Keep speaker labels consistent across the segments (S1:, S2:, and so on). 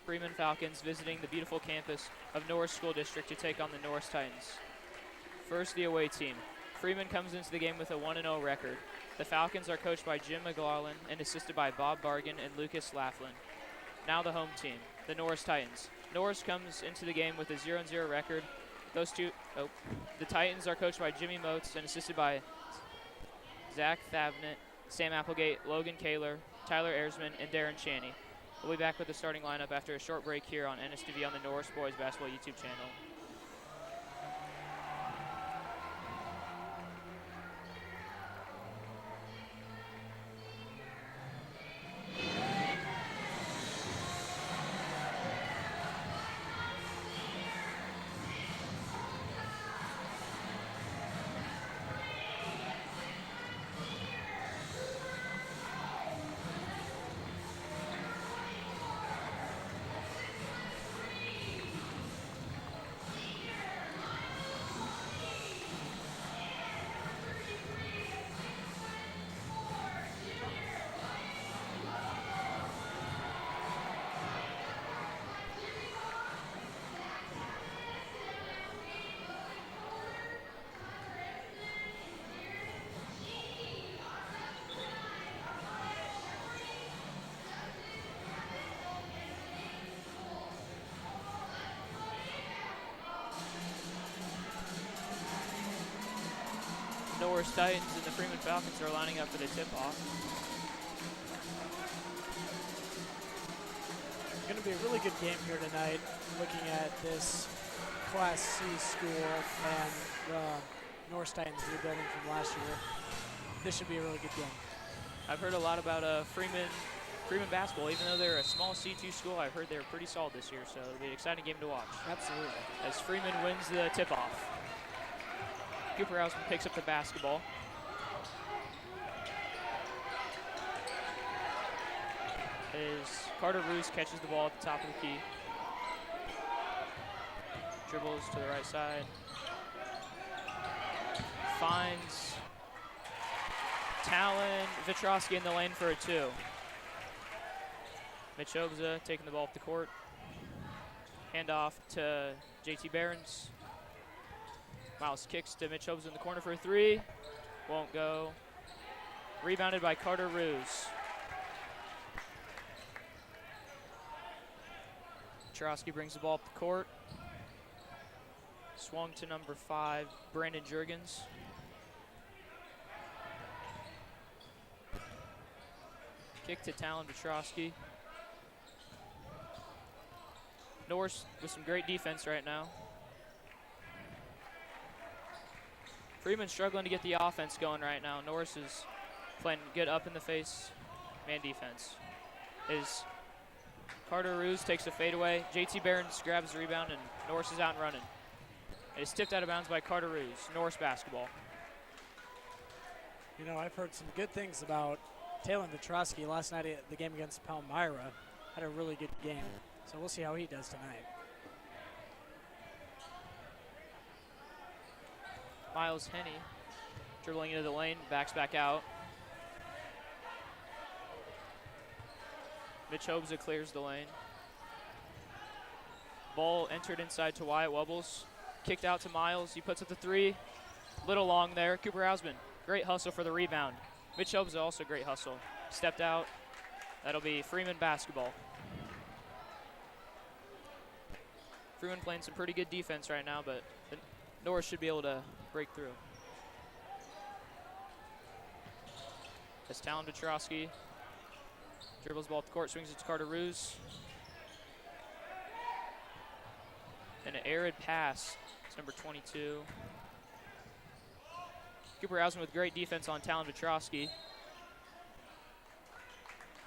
S1: Freeman Falcons visiting the beautiful campus of Norris School District to take on the Norris Titans. First, the away team. Freeman comes into the game with a 1-0 record. The Falcons are coached by Jim McLaughlin and assisted by Bob Bargan and Lucas Laughlin. Now the home team, the Norris Titans. Norris comes into the game with a 0-0 record. The Titans are coached by Jimmy Motes and assisted by Zach Thavnett, Sam Applegate, Logan Kaler, Tyler Ersman, and Darren Chaney. We'll be back with the starting lineup after a short break here on NSTV on the Norris Boys Basketball YouTube channel. Norris Titans and the Freeman Falcons are lining up for the tip-off.
S2: It's going to be a really good game here tonight, looking at this Class C school and the Norris Titans rebuilding from last year. This should be a really good game.
S1: I've heard a lot about Freeman basketball. Even though they're a small C2 school, I've heard they're pretty solid this year, so it'll be an exciting game to watch.
S2: Absolutely.
S1: As Freeman wins the tip-off. Cooper Hausman picks up the basketball. As Carter Roos catches the ball at the top of the key. Dribbles to the right side. Finds Talon Vitrosky in the lane for a 2. Mitch Obza taking the ball up the court. Hand off to JT Behrens. Miles kicks to Mitch Obza in the corner for a 3. Won't go. Rebounded by Carter Roos. Vitrosky brings the ball up the court. Swung to number 5, Brandon Jurgens. Kick to Talon Vitrosky. Norris with some great defense right now. Freeman struggling to get the offense going right now. Norris is playing good up in the face man defense. As Carter Roos takes a fadeaway. JT Behrens grabs the rebound and Norris is out and running. It is tipped out of bounds by Carter Roos. Norris basketball.
S2: You know, I've heard some good things about Talon Vitrosky last night at the game against Palmyra. Had a really good game. So we'll see how he does tonight.
S1: Miles Henney dribbling into the lane, backs back out. Mitch Obza clears the lane. Ball entered inside to Wyatt Wubbles. Kicked out to Miles. He puts up the 3. Little long there. Cooper Hausman, great hustle for the rebound. Mitch Obza also great hustle. Stepped out. That'll be Freeman basketball. Freeman playing some pretty good defense right now, but Norris should be able to break through. As Talon Vitrosky dribbles the ball at the court, swings it to Carter Roos. And an arid pass. It's number 22. Cooper Hausman with great defense on Talon Vitrosky. And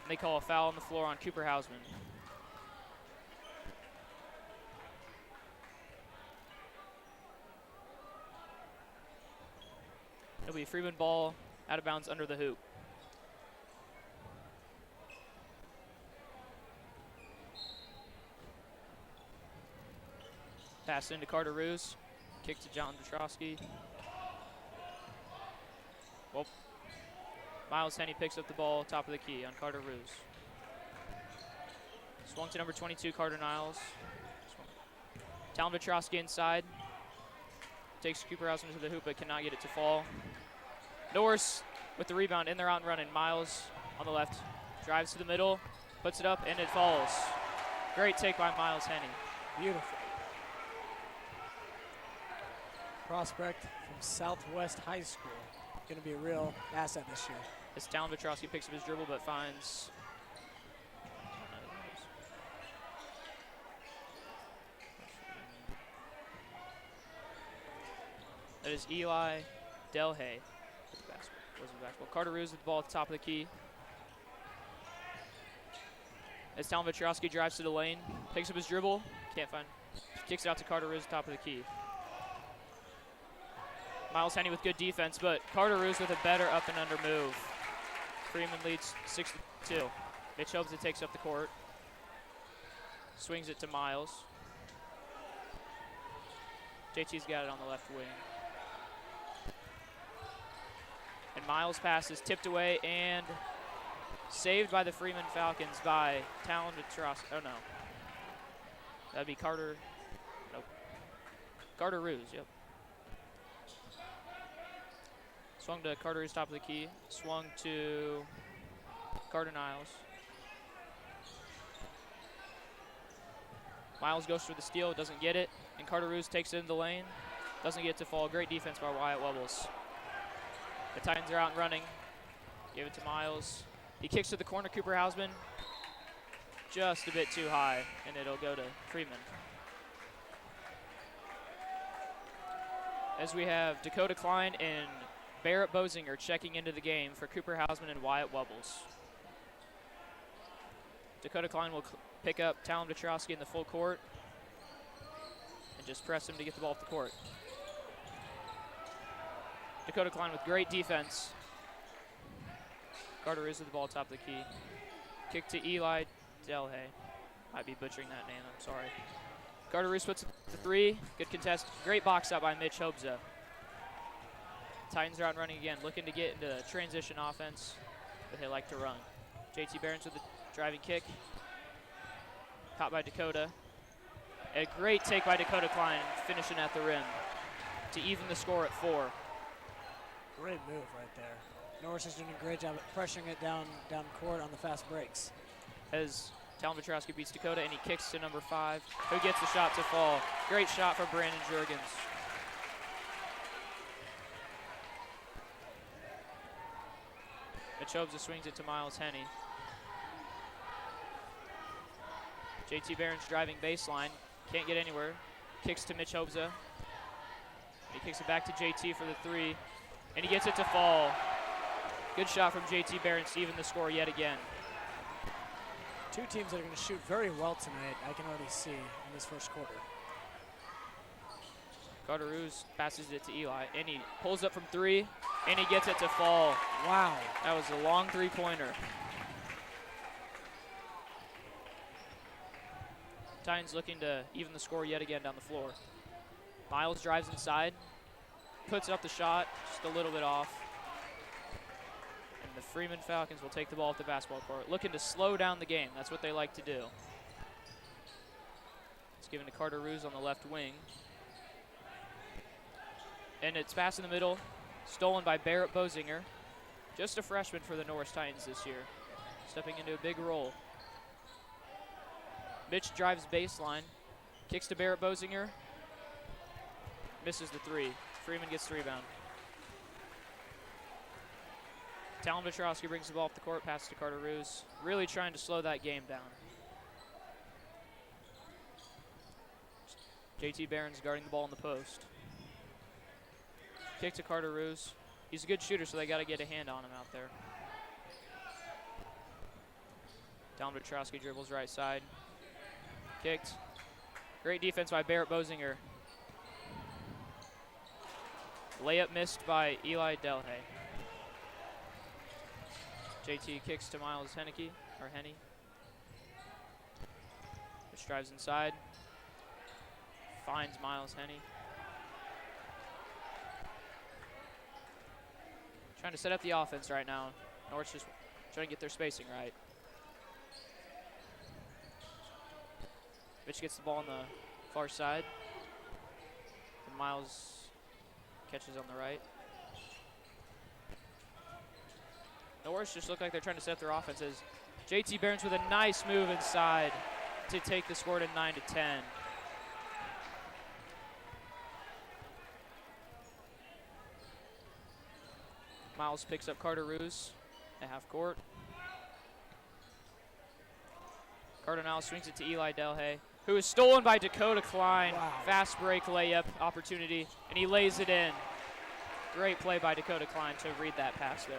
S1: they call a foul on the floor on Cooper Hausman. It'll be Freeman ball out of bounds under the hoop. Pass into Carter Roos. Kick to John Vitrosky. Well, Miles Henney picks up the ball top of the key on Carter Roos. Swung to number 22, Carter Niles. Talon Petrosky inside. Takes Cooper Hausman to the hoop, but cannot get it to fall. Norris with the rebound, in there out and running. Miles on the left. Drives to the middle, puts it up, and it falls. Great take by Miles Henney.
S2: Beautiful. Prospect from Southwest High School. Going to be a real asset this year.
S1: As Talon Petrosky picks up his dribble, but finds... That is Eli Delhay with the basketball. Carter Ruse with the ball at the top of the key. As Talon Petrosky drives to the lane, picks up his dribble, can't find, kicks it out to Carter Ruse at the top of the key. Miles Henney with good defense, but Carter Ruse with a better up and under move. Freeman leads 6-2. Mitch Hobbs takes up the court. Swings it to Miles. JT's got it on the left wing. And Miles' pass is tipped away and saved by the Freeman Falcons by Talon Petrosky. Oh, no. That'd be Carter. Nope. Carter Ruse, yep. Swung to Carter Ruse, top of the key. Swung to Carter Niles. Miles goes for the steal, doesn't get it. And Carter Ruse takes it in the lane. Doesn't get it to fall. Great defense by Wyatt Webbles. The Titans are out and running. Give it to Miles. He kicks to the corner, Cooper Hausman. Just a bit too high, and it'll go to Freeman. As we have Dakota Klein and Barrett Bosinger checking into the game for Cooper Hausman and Wyatt Webbles. Dakota Klein will pick up Talon Petrosky in the full court and just press him to get the ball off the court. Dakota Klein with great defense. Carter Ruse with the ball top of the key. Kick to Eli Delhay. Might be butchering that name, I'm sorry. Carter Ruse puts the three. Good contest. Great box out by Mitch Hobza. Titans are out and running again, looking to get into transition offense, but they like to run. JT Behrens with the driving kick. Caught by Dakota. A great take by Dakota Klein, finishing at the rim to even the score at 4.
S2: Great move right there. Norris is doing a great job at pressuring it down court on the fast breaks.
S1: As Talon Petrosky beats Dakota, and he kicks to number 5, who gets the shot to fall. Great shot from Brandon Jurgens. Machobza swings it to Miles Henney. JT Behrens driving baseline, can't get anywhere. Kicks to Mitch Hobza. He kicks it back to JT for the 3, and he gets it to fall. Good shot from JT Behrens to even the score yet again.
S2: Two teams that are going to shoot very well tonight, I can already see in this first quarter.
S1: Carter Ruse passes it to Eli, and he pulls up from 3, and he gets it to fall.
S2: Wow.
S1: That was a long three-pointer. Titans looking to even the score yet again down the floor. Miles drives inside, puts up the shot, just a little bit off. And the Freeman Falcons will take the ball off the basketball court, looking to slow down the game. That's what they like to do. It's given to Carter Ruse on the left wing. And it's passed in the middle, stolen by Barrett Bosinger. Just a freshman for the Norris Titans this year, stepping into a big role. Mitch drives baseline, kicks to Barrett Bosinger, misses the 3. Freeman gets the rebound. Talon Petrosky brings the ball off the court, passes to Carter Ruse, really trying to slow that game down. JT Behrens guarding the ball in the post. Kick to Carter Ruse. He's a good shooter, so they got to get a hand on him out there. Talon Petrosky dribbles right side. Kicked. Great defense by Barrett Bosinger. Layup missed by Eli Delhay. JT kicks to Miles Henney. Which drives inside. Finds Miles Henney. Trying to set up the offense right now. Norris just trying to get their spacing right. Mitch gets the ball on the far side. And Miles catches on the right. Norris just look like they're trying to set their offenses. JT Barons with a nice move inside to take the score to 9-10. Miles picks up Carter Ruse at half court. Carter Niles swings it to Eli Delhay, who is stolen by Dakota Klein.
S2: Wow.
S1: Fast break layup opportunity, and he lays it in. Great play by Dakota Klein to read that pass there.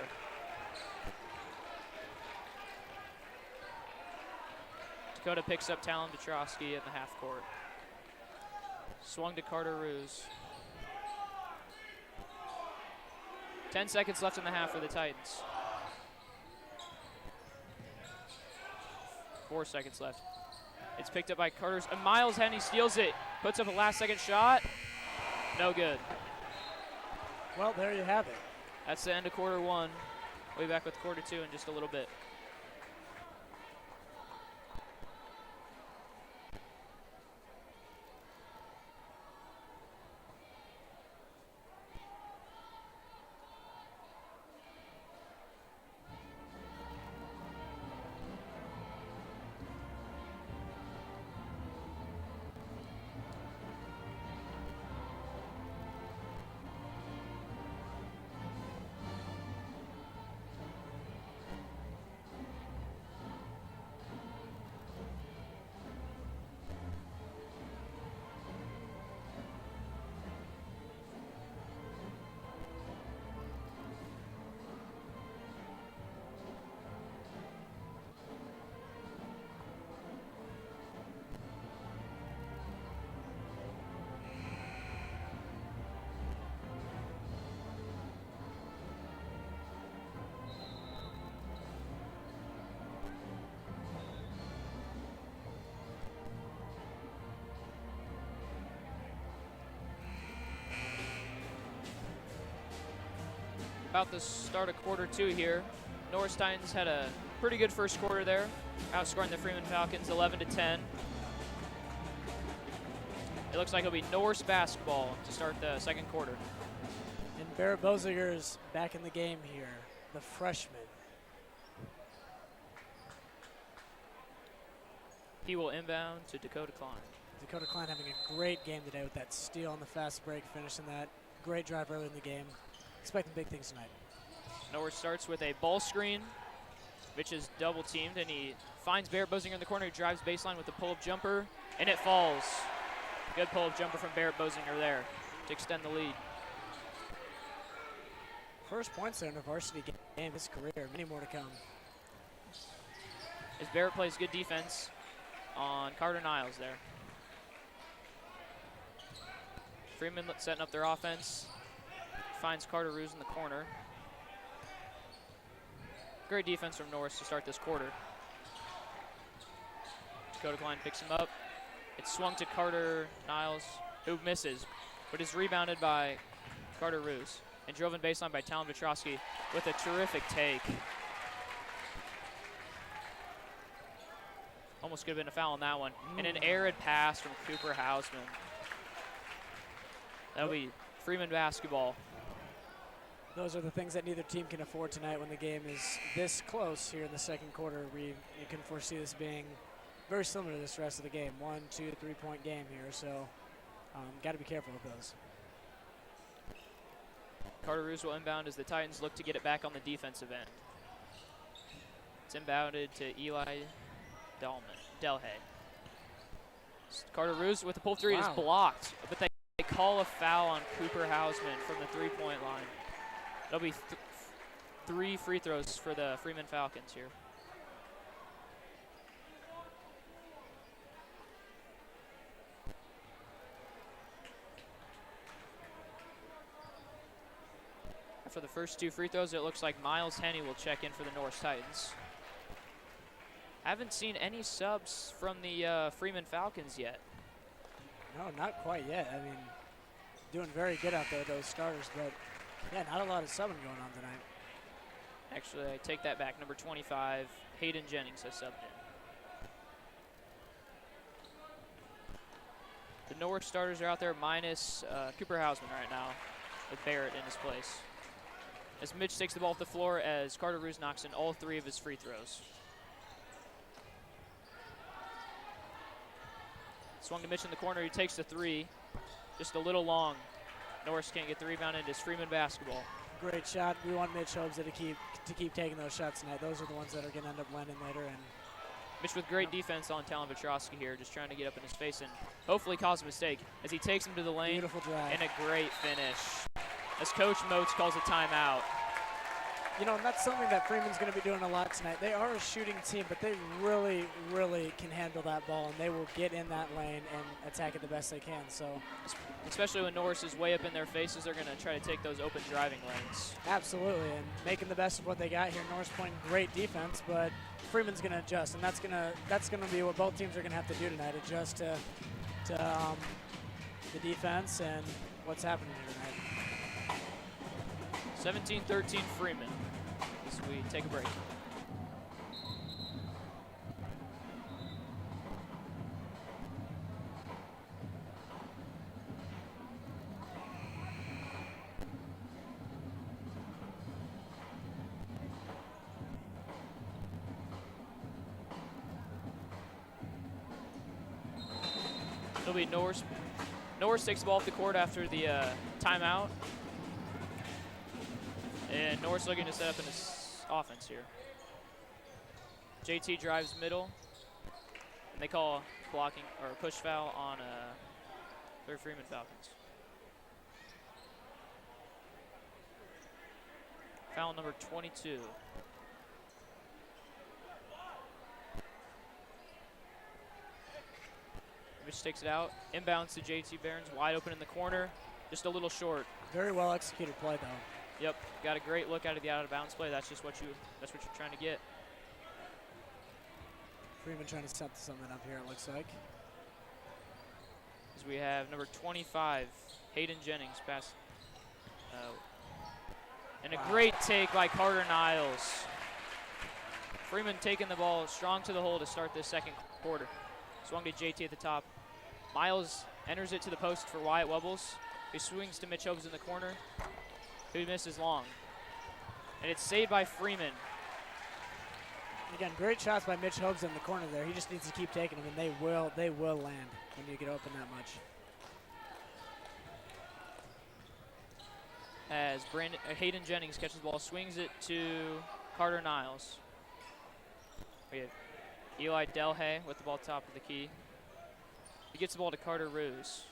S1: Dakota picks up Talon Petrosky in the half court. Swung to Carter Ruse. 10 seconds left in the half for the Titans. 4 seconds left. It's picked up by Carter's. And Miles Henny steals it. Puts up a last-second shot. No good.
S2: Well, there you have it.
S1: That's the end of quarter one. We'll be back with quarter two in just a little bit. About the start of quarter two here. Norris Titans had a pretty good first quarter there, outscoring the Freeman Falcons 11-10. It looks like it'll be Norris basketball to start the second quarter.
S2: And Barrett Bozinger's back in the game here, the freshman.
S1: He will inbound to Dakota Klein.
S2: Dakota Klein having a great game today with that steal on the fast break, finishing that. Great drive early in the game. Expecting big things tonight.
S1: Norris starts with a ball screen. Mitch is double teamed, and he finds Barrett Bozinger in the corner. He drives baseline with a pull-up jumper, and it falls. Good pull-up jumper from Barrett Bozinger there to extend the lead.
S2: First points there in a varsity game this career. Many more to come.
S1: As Barrett plays good defense on Carter Niles there. Freeman setting up their offense. Finds Carter Ruse in the corner. Great defense from Norris to start this quarter. Dakota Klein picks him up. It's swung to Carter Niles, who misses, but is rebounded by Carter Ruse and driven baseline by Talon Petrosky with a terrific take. Almost could have been a foul on that one. And an arid pass from Cooper Hausman. That'll be Freeman basketball.
S2: Those are the things that neither team can afford tonight when the game is this close here in the second quarter. You can foresee this being very similar to this rest of the game. 1, 2, 3-point game here, so got to be careful with those.
S1: Carter Ruse will inbound as the Titans look to get it back on the defensive end. It's inbounded to Eli Delhay. Carter Ruse with the pull three is blocked, but they call a foul on Cooper Hausman from the three-point line. There'll be 3 free throws for the Freeman Falcons here. For the first 2 free throws, it looks like Miles Henny will check in for the Norris Titans. Haven't seen any subs from the Freeman Falcons yet.
S2: No, not quite yet. I mean, doing very good out there, those starters, but yeah, not a lot of subbing going on tonight.
S1: Actually, I take that back. Number 25, Hayden Jennings has subbed in. Norris starters are out there minus Cooper Hausman right now with Barrett in his place. As Mitch takes the ball off the floor as Carter Roos knocks in all 3 of his free throws. Swung to Mitch in the corner. He takes the 3. Just a little long. Norris can't get the rebound. It is Freeman basketball.
S2: Great shot. We want Mitch Hobza to keep taking those shots tonight. Those are the ones that are going to end up landing later. And
S1: Mitch with great defense on Talon Petrosky here, just trying to get up in his face and hopefully cause a mistake as he takes him to the lane.
S2: Beautiful drive.
S1: And a great finish. As Coach Moats calls a timeout.
S2: You know, and that's something that Freeman's going to be doing a lot tonight. They are a shooting team, but they really, really can handle that ball, and they will get in that lane and attack it the best they can. So,
S1: especially when Norris is way up in their faces, they're going to try to take those open driving lanes.
S2: Absolutely, and making the best of what they got here. Norris playing great defense, but Freeman's going to adjust, and that's going to be what both teams are going to have to do tonight, adjust to the defense and what's happening here tonight.
S1: 17-13 Freeman as we take a break. It'll be Norris. Norris takes the ball off the court after the timeout. And Norris looking to set up in his offense here. JT drives middle. And they call a blocking or a push foul on their Freeman Falcons. Foul number 22. Mitch takes it out. Inbounds to JT Barons, wide open in the corner. Just a little short.
S2: Very well executed play though.
S1: Yep, got a great look out of the out-of-bounds play. That's just what you're trying to get.
S2: Freeman trying to set something up here, it looks like.
S1: As we have number 25, Hayden Jennings, pass. And a great take by Carter Niles. Freeman taking the ball strong to the hole to start this second quarter. Swung to JT at the top. Miles enters it to the post for Wyatt Wubbles. He swings to Mitch Hobes in the corner, who misses long. And it's saved by Freeman.
S2: Again, great shots by Mitch Hobes in the corner there. He just needs to keep taking them, and they will land when you get open that much.
S1: As Hayden Jennings catches the ball, swings it to Carter Niles. We have Eli Delhay with the ball top of the key. He gets the ball to Carter Roos.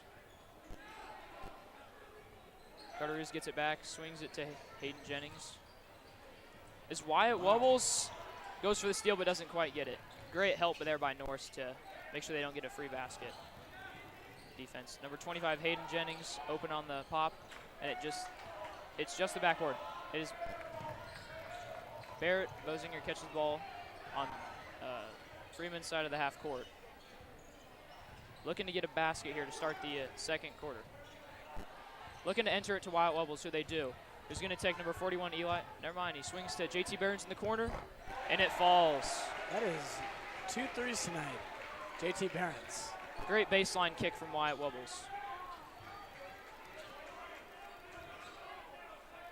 S1: Carter Roos gets it back, swings it to Hayden Jennings. As Wyatt Wubbles goes for the steal but doesn't quite get it. Great help there by Norris to make sure they don't get a free basket. Defense. Number 25, Hayden Jennings, open on the pop, and it's just the backboard. It is Barrett Bosinger catches the ball on Freeman's side of the half court. Looking to get a basket here to start the second quarter. Looking to enter it to Wyatt Wubbles, who they do. Who's going to take number 41, Eli? Never mind, he swings to JT Barons in the corner, and it falls.
S2: That is 2 threes tonight, JT Barons.
S1: Great baseline kick from Wyatt Wubbles.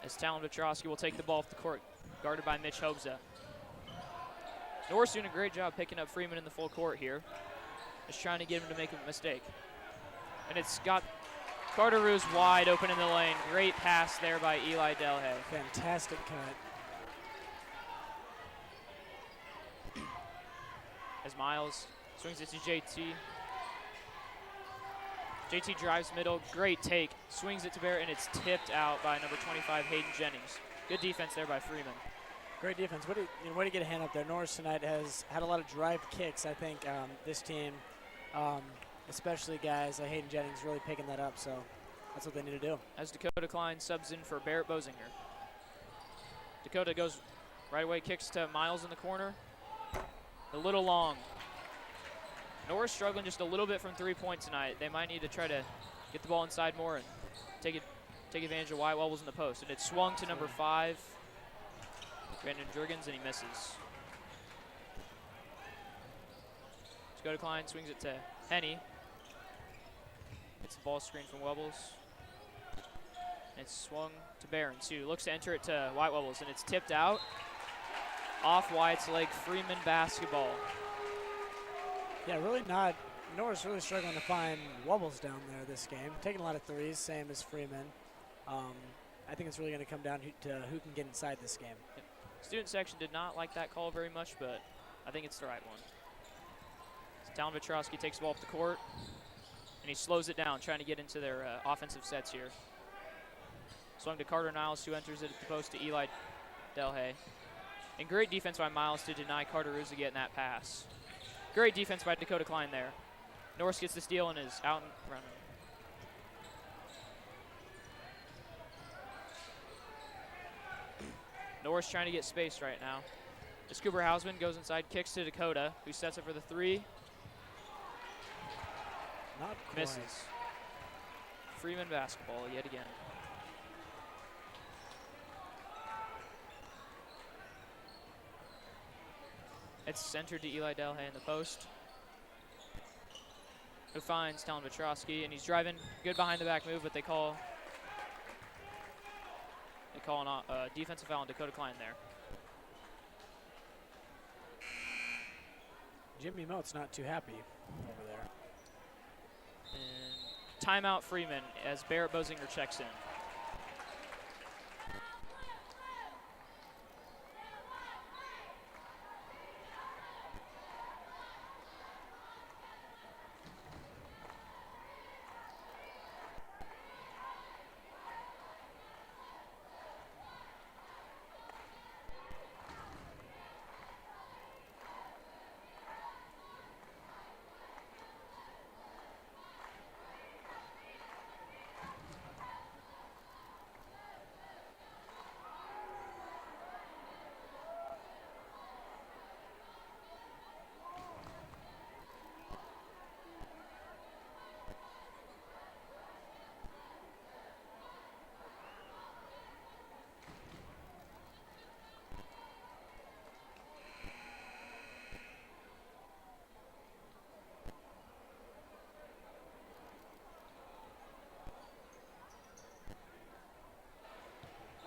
S1: As Talon Petrosky will take the ball off the court, guarded by Mitch Hobza. Norris doing a great job picking up Freeman in the full court here. Just trying to get him to make a mistake. And it's got Carter Roos wide open in the lane. Great pass there by Eli Delhay.
S2: Fantastic cut.
S1: As Miles swings it to JT. JT drives middle, great take. Swings it to Barrett, and it's tipped out by number 25, Hayden Jennings. Good defense there by Freeman.
S2: Great defense. Way to get a hand up there. Norris tonight has had a lot of drive kicks. I think this team, especially guys like Hayden Jennings, really picking that up. So that's what they need to do.
S1: As Dakota Klein subs in for Barrett Bosinger. Dakota goes right away, kicks to Miles in the corner. A little long. Norris struggling just a little bit from 3-point tonight. They might need to try to get the ball inside more and take advantage of Wyatt Wubbles in the post. And it's swung to number 5, Brandon Jurgens, and he misses. Dakota Klein swings it to Henny. It's the ball screen from Webbles. It's swung to Behrens, who looks to enter it to White Webbles, and it's tipped out. Off Wyatt's leg, Freeman basketball.
S2: Yeah, really not. Norris really struggling to find Wubbles down there this game. Taking a lot of threes, same as Freeman. I think it's really going to come down to who can get inside this game.
S1: Yep. Student section did not like that call very much, but I think it's the right one. So Talon Petrosky takes the ball up the court, and he slows it down, trying to get into their offensive sets here. Swung to Carter Niles, who enters it at the post to Eli Delhay. And great defense by Miles to deny Carter Ruse getting that pass. Great defense by Dakota Klein there. Norris gets the steal and is out and running. Norris trying to get space right now. As Cooper Hausman goes inside, kicks to Dakota, who sets up for the three.
S2: Not quite.
S1: Misses. Freeman basketball yet again. It's centered to Eli Delhay in the post, who finds Talon Petrosky, and he's driving. Good behind the back move, but they call an defensive foul on Dakota Klein there.
S2: Jimmy Mote's not too happy over there.
S1: And timeout Freeman as Barrett Bosinger checks in.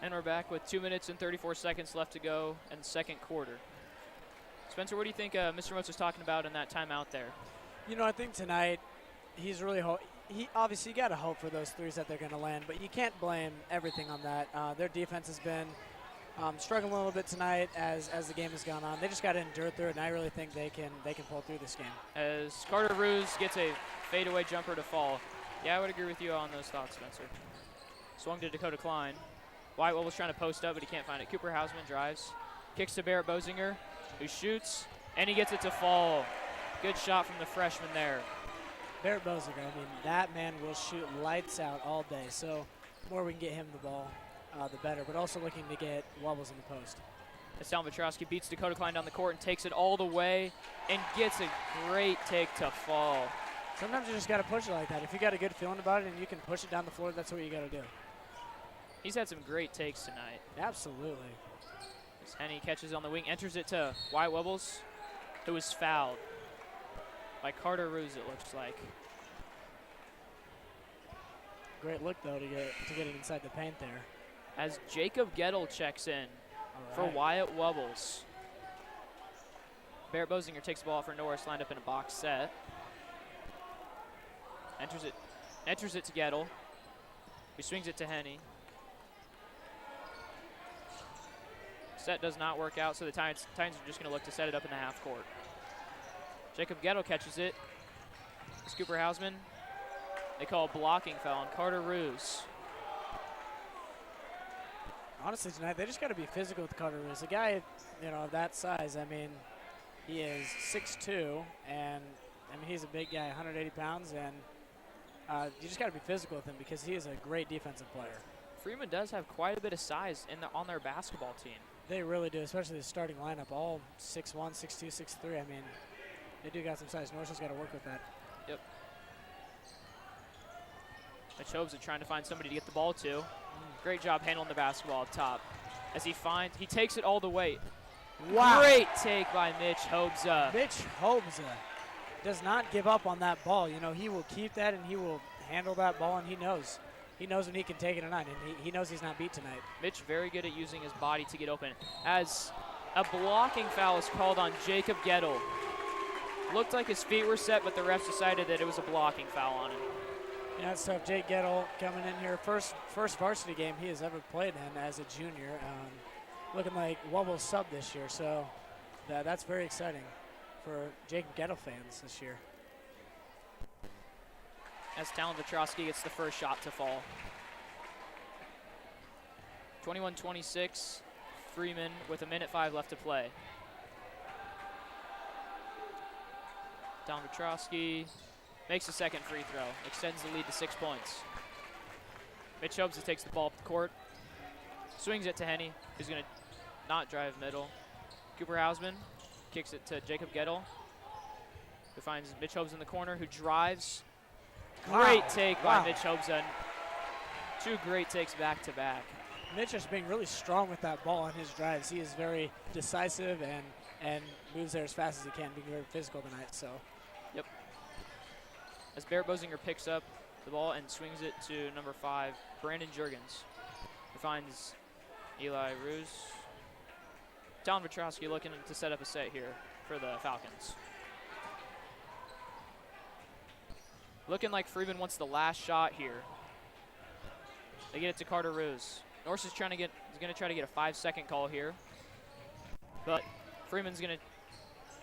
S1: And we're back with 2 minutes and 34 seconds left to go in the second quarter. Spencer, what do you think Mr. Motes was talking about in that timeout there?
S2: You know, I think tonight he's really he obviously got to hope for those threes that they're going to land, but you can't blame everything on that. Their defense has been struggling a little bit tonight as the game has gone on. They just got to endure through it, and I really think they can pull through this game.
S1: As Carter Ruse gets a fadeaway jumper to fall. Yeah, I would agree with you on those thoughts, Spencer. Swung to Dakota Klein. White was trying to post up, but he can't find it. Cooper Hausman drives, kicks to Barrett Bosinger, who shoots, and he gets it to fall. Good shot from the freshman there.
S2: Barrett Bosinger, I mean, that man will shoot lights out all day. So the more we can get him the ball, the better. But also looking to get wobbles in the post.
S1: As Talon Petrosky beats Dakota Klein down the court and takes it all the way and gets a great take to fall.
S2: Sometimes you just got to push it like that. If you got a good feeling about it and you can push it down the floor, that's what you got to do.
S1: He's had some great takes tonight.
S2: Absolutely.
S1: As Henny catches on the wing, enters it to Wyatt Webbles, who is fouled by Carter Ruse, it looks like.
S2: Great look, though, to get it inside the paint there.
S1: As Jacob Gettle checks in for Wyatt Webbles. Barrett Bosinger takes the ball for Norris, lined up in a box set. Enters it to Gettle, who swings it to Henny. Set does not work out, so the Titans are just going to look to set it up in the half court. Jacob Gettle catches it. It's Cooper Hausman. They call a blocking foul on Carter Ruse.
S2: Honestly, tonight, they just got to be physical with Carter Ruse. A guy, of that size, I mean, he is 6'2", and, he's a big guy, 180 pounds, and you just got to be physical with him because he is a great defensive player.
S1: Freeman does have quite a bit of size on their basketball team.
S2: They really do, especially the starting lineup, all 6'1", 6'2", 6'3". I mean, they do got some size. Norris has got to work with that.
S1: Yep. Mitch Hobbs trying to find somebody to get the ball to. Great job handling the basketball up top. As he takes it all the way.
S2: Wow.
S1: Great take by Mitch Hobbs.
S2: Mitch Hobbs. does not give up on that ball. You know, he will keep that and he will handle that ball, and he knows. He knows when he can take it or not, and he knows he's not beat tonight.
S1: Mitch very good at using his body to get open. As a blocking foul is called on Jacob Gettle. Looked like his feet were set, but the refs decided that it was a blocking foul on him.
S2: Yeah, it's tough. Jake Gettle coming in here, first varsity game he has ever played in as a junior. Looking like Wubble's sub this year, so that's very exciting for Jacob Gettle fans this year.
S1: As Talon Petrosky gets the first shot to fall. 21-26, Freeman with 1:05 left to play. Talon Petrosky makes the second free throw, extends the lead to 6 points. Mitch Hobbs takes the ball up the court, swings it to Henny, who's going to not drive middle. Cooper Hausman kicks it to Jacob Gettle, who finds Mitch Hobbs in the corner, who drives. Great take by Mitch Hobson. 2 great takes back to back.
S2: Mitch is being really strong with that ball on his drives. He is very decisive and moves there as fast as he can, being very physical tonight. So.
S1: Yep. As Barrett Bosinger picks up the ball and swings it to number 5, Brandon Jurgens, who finds Eli Ruse. Talon Petrosky looking to set up a set here for the Falcons. Looking like Freeman wants the last shot here. They get it to Carter Ruse. Norris is going to try to get a 5-second call here, but Freeman's going to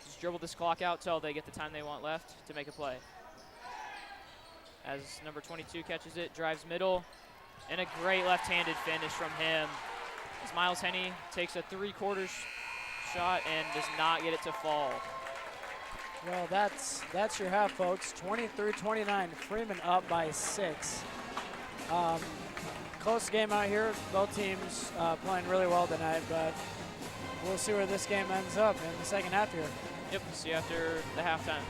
S1: just dribble this clock out till they get the time they want left to make a play. As number 22 catches it, drives middle, and a great left-handed finish from him. As Miles Henny takes a 3/4 shot and does not get it to fall.
S2: Well, that's your half, folks. 23-29, Freeman up by 6. Close game out here. Both teams playing really well tonight, but we'll see where this game ends up in the second half here.
S1: Yep, see you after the halftime.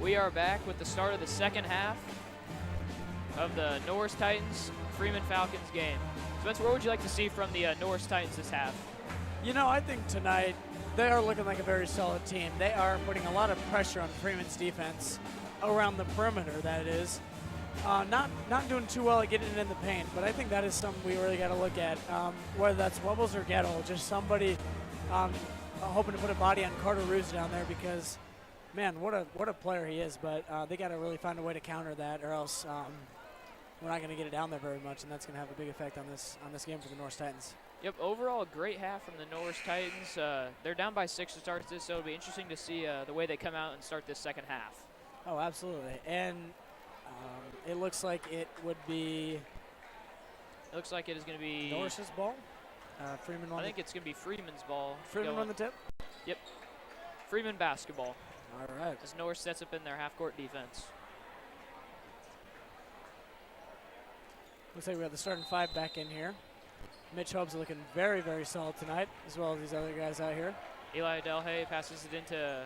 S1: We are back with the start of the second half of the Norris Titans Freeman Falcons game. Spencer, what would you like to see from the Norris Titans this half?
S2: You know, I think tonight they are looking like a very solid team. They are putting a lot of pressure on Freeman's defense around the perimeter, that is. Not doing too well at getting it in the paint, but I think that is something we really got to look at, whether that's Webbles or Gettle, just somebody hoping to put a body on Carter Ruse down there because, man, what a player he is. But they got to really find a way to counter that, or else we're not going to get it down there very much, and that's going to have a big effect on this game for the Norris Titans.
S1: Yep, overall a great half from the Norris Titans. They're down by 6 to start this, so it'll be interesting to see the way they come out and start this second half.
S2: Oh, absolutely. And it looks like it would be.
S1: It looks like it is going to be
S2: Norris's ball. Freeman.
S1: I think it's going to be Freeman's ball.
S2: Freeman on the tip.
S1: Yep. Freeman basketball.
S2: All right.
S1: As Norris sets up in their half-court defense.
S2: Looks like we got the starting 5 back in here. Mitch Hobbs looking very, very solid tonight, as well as these other guys out here.
S1: Eli Delhay passes it into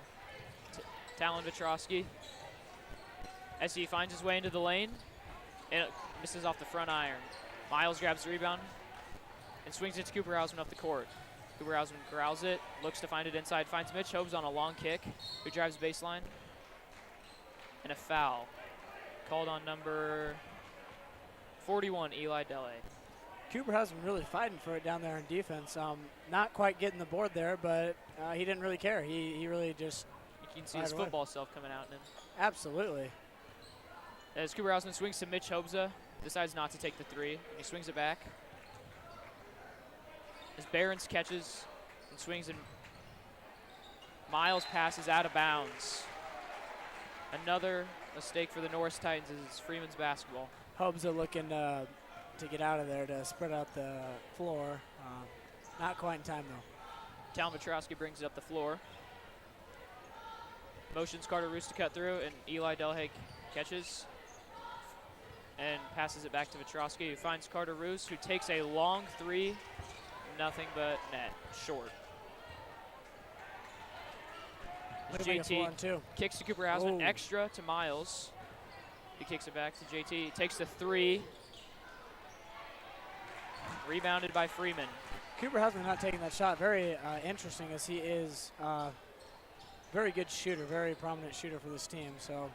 S1: Talon Vitrosky. As he finds his way into the lane, and it misses off the front iron. Miles grabs the rebound and swings it to Cooper Hausman up the court. Cooper Hausman growls it, looks to find it inside, finds Mitch Hobbs on a long kick, who drives baseline. And a foul called on number 41, Eli Delhay.
S2: Cooper Hausman really fighting for it down there in defense. Not quite getting the board there, but he didn't really care. He really just.
S1: You can see his football self coming out in him.
S2: Absolutely.
S1: As Cooper Hausman swings to Mitch Hobza, decides not to take the 3, and he swings it back. As Behrens catches and swings, and Miles passes out of bounds. Another mistake for the Norris Titans is Freeman's basketball.
S2: Hobza looking to get out of there to spread out the floor. Not quite in time, though.
S1: Talon Vitrosky brings it up the floor. Motions Carter Roos to cut through, and Eli Delhay catches and passes it back to Vitrosky, who finds Carter Roos, who takes a long 3, nothing but net, short. JT kicks to Cooper Hausman, extra to Miles. He kicks it back to JT, takes the 3. Rebounded by Freeman.
S2: Cooper Hausman not taking that shot. Very interesting, as he is very good shooter, very prominent shooter for this team. So